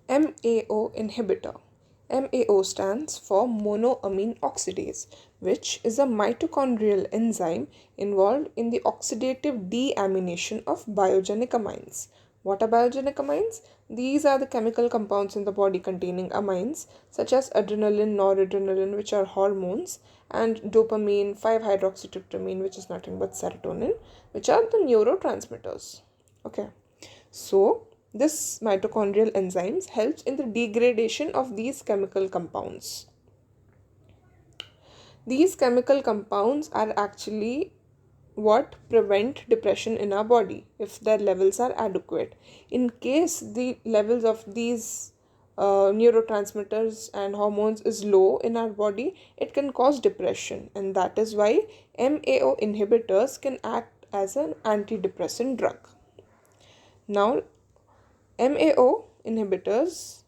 MAO inhibitor. MAO stands for monoamine oxidase, which is a mitochondrial enzyme involved in the oxidative deamination of biogenic amines. What are biogenic amines? These are the chemical compounds in the body containing amines such as adrenaline, noradrenaline, which are hormones, and dopamine, 5-hydroxytryptamine, which is nothing but serotonin, which are the neurotransmitters. Okay. So, this mitochondrial enzymes helps in the degradation of these chemical compounds. These chemical compounds are actually what prevent depression in our body if their levels are adequate. In case the levels of these neurotransmitters and hormones is low in our body, it can cause depression, and that is why MAO inhibitors can act as an antidepressant drug. Now, MAO inhibitors,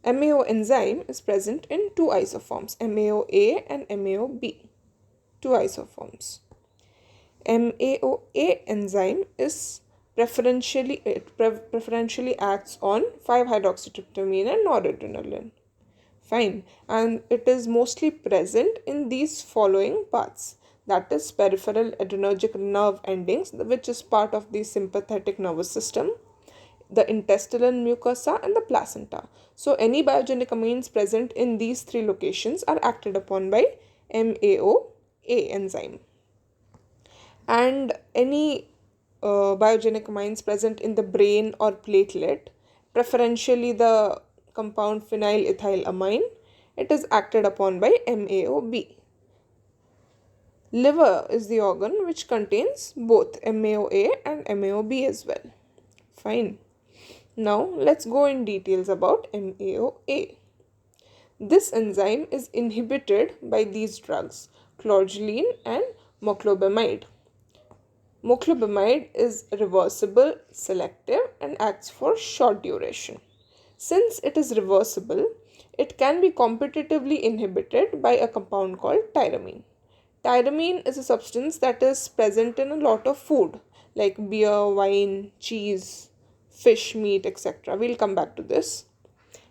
MAO enzyme is present in two isoforms, MAOA and MAOB, two isoforms. MAOA enzyme is preferentially acts on 5-hydroxytryptamine and noradrenaline. Fine, and it is mostly present in these following parts, that is peripheral adrenergic nerve endings, which is part of the sympathetic nervous system, the intestinal mucosa, and the placenta. So any biogenic amines present in these three locations are acted upon by MAOA enzyme. And any biogenic amines present in the brain or platelet, preferentially the compound phenylethylamine, it is acted upon by MAOB. Liver is the organ which contains both MAOA and MAOB as well. Fine. Now let's go in details about MAOA. This enzyme is inhibited by these drugs, clorgeline and moclobemide. Moclobemide is reversible, selective, and acts for short duration. Since it is reversible, it can be competitively inhibited by a compound called tyramine. Tyramine is a substance that is present in a lot of food like beer, wine, cheese, fish, meat, etc. We'll come back to this.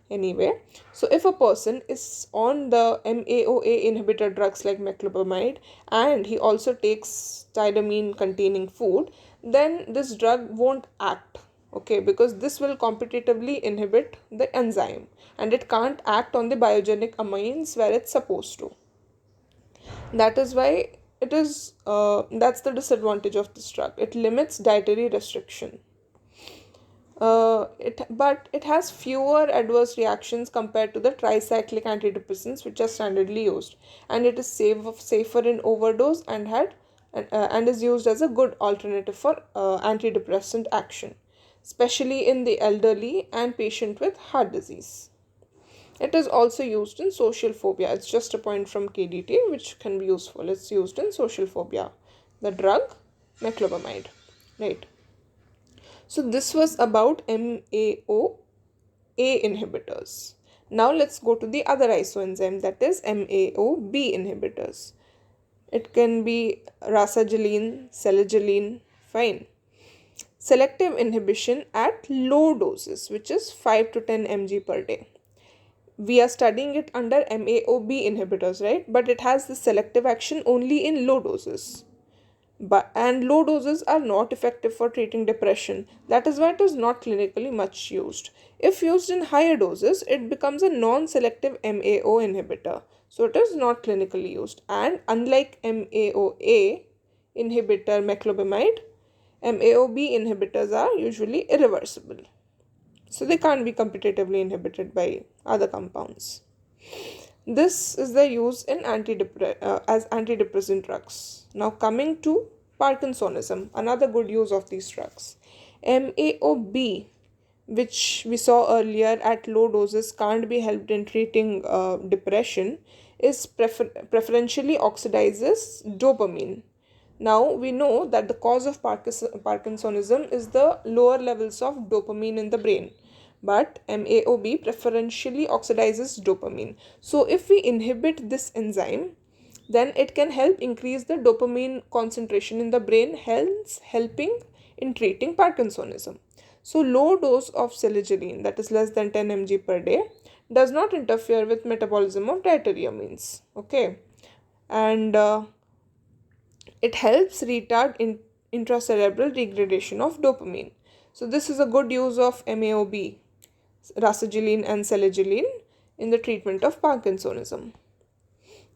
Anyway, so if a person is on the MAOA inhibitor drugs like meclobemide and he also takes tyramine containing food, then this drug won't act, okay, because this will competitively inhibit the enzyme and it can't act on the biogenic amines where it's supposed to. That is why that's the disadvantage of this drug. It limits dietary restriction. But it has fewer adverse reactions compared to the tricyclic antidepressants which are standardly used, and it is safer in overdose and is used as a good alternative for antidepressant action, especially in the elderly and patient with heart disease. It is also used in social phobia. It's just a point from KDT which can be useful. It's used in social phobia. The drug meclobemide, right? So this was about MAOA inhibitors. Now let's go to the other isoenzyme, that is MAOB inhibitors. It can be rasagiline, selagiline, fine. Selective inhibition at low doses, which is 5 to 10 mg per day. We are studying it under MAOB inhibitors, right? But it has the selective action only in low doses. And low doses are not effective for treating depression. That is why it is not clinically much used. If used in higher doses, it becomes a non-selective MAO inhibitor. So it is not clinically used. And unlike MAOA inhibitor meclobemide, MAOB inhibitors are usually irreversible. So they can't be competitively inhibited by other compounds. This is the use in as antidepressant drugs. Now coming to Parkinsonism, another good use of these drugs. MAOB, which we saw earlier at low doses can't be helped in treating depression, is preferentially oxidizes dopamine. Now we know that the cause of Parkinsonism is the lower levels of dopamine in the brain, but MAOB preferentially oxidizes dopamine. So if we inhibit this enzyme, then it can help increase the dopamine concentration in the brain, hence helping in treating Parkinsonism. So low dose of selegiline, that is less than 10 mg per day, does not interfere with metabolism of dietary amines. Okay, and it helps retard intracerebral degradation of dopamine. So this is a good use of MAOB, rasagiline and selegiline, in the treatment of Parkinsonism.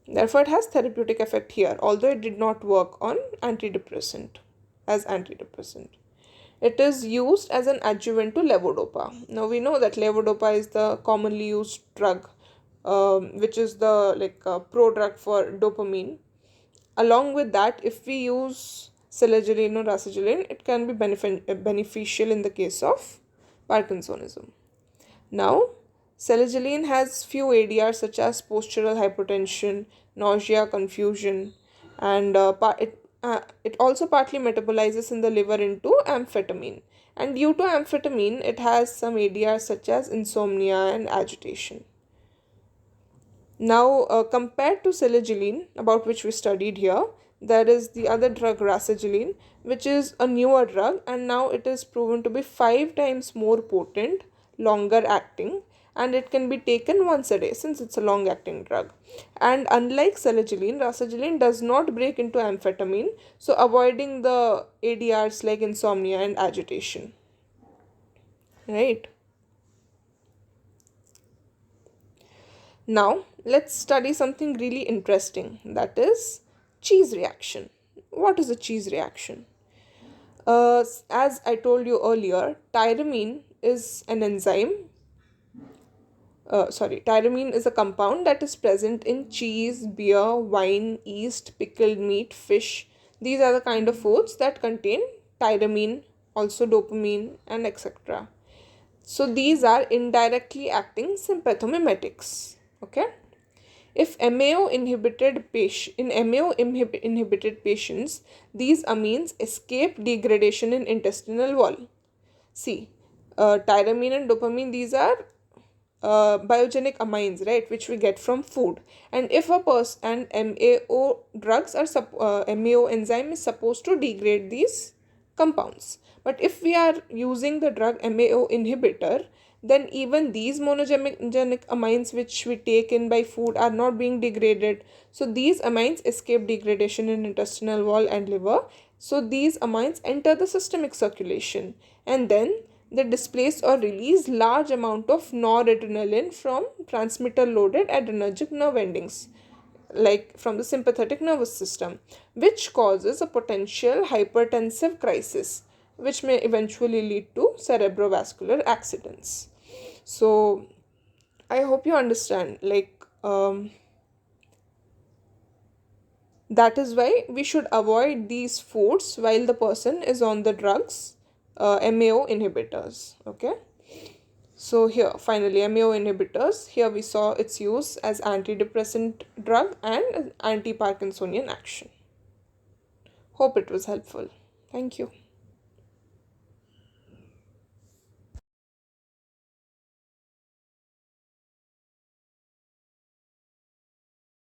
Therefore, it has therapeutic effect here, although it did not work on antidepressant as antidepressant. It is used as an adjuvant to levodopa. Now we know that levodopa is the commonly used drug, which is the pro-drug for dopamine. Along with that, if we use selegiline or rasagiline, it can be beneficial in the case of Parkinsonism. Now, selegiline has few ADRs such as postural hypotension, nausea, confusion, and it also partly metabolizes in the liver into amphetamine. And due to amphetamine, it has some ADRs such as insomnia and agitation. Now, compared to selegiline, about which we studied here, there is the other drug rasagiline, which is a newer drug, and now it is proven to be 5 times more potent, longer acting, and it can be taken once a day since it's a long acting drug. And unlike selegiline, rasagiline does not break into amphetamine, so avoiding the ADRs like insomnia and agitation. Right? Now, let's study something really interesting, that is cheese reaction. What is a cheese reaction? As I told you earlier, tyramine is a compound that is present in cheese, beer, wine, yeast, pickled meat, fish. These are the kind of foods that contain tyramine, also dopamine, and etc. So these are indirectly acting sympathomimetics. Okay. If MAO inhibited inhibited patients, these amines escape degradation in intestinal wall. See, tyramine and dopamine, these are biogenic amines, right, which we get from food. And if a person and MAO enzyme is supposed to degrade these compounds. But if we are using the drug MAO inhibitor, then even these monogenic amines which we take in by food are not being degraded. So these amines escape degradation in intestinal wall and liver. So these amines enter the systemic circulation, and then they displace or release large amount of noradrenaline from transmitter loaded adrenergic nerve endings, like from the sympathetic nervous system, which causes a potential hypertensive crisis, which may eventually lead to cerebrovascular accidents. So I hope you understand, that is why we should avoid these foods while the person is on the drugs, MAO inhibitors. Okay. So here, finally, MAO inhibitors. Here we saw its use as antidepressant drug and anti-Parkinsonian action. Hope it was helpful. Thank you.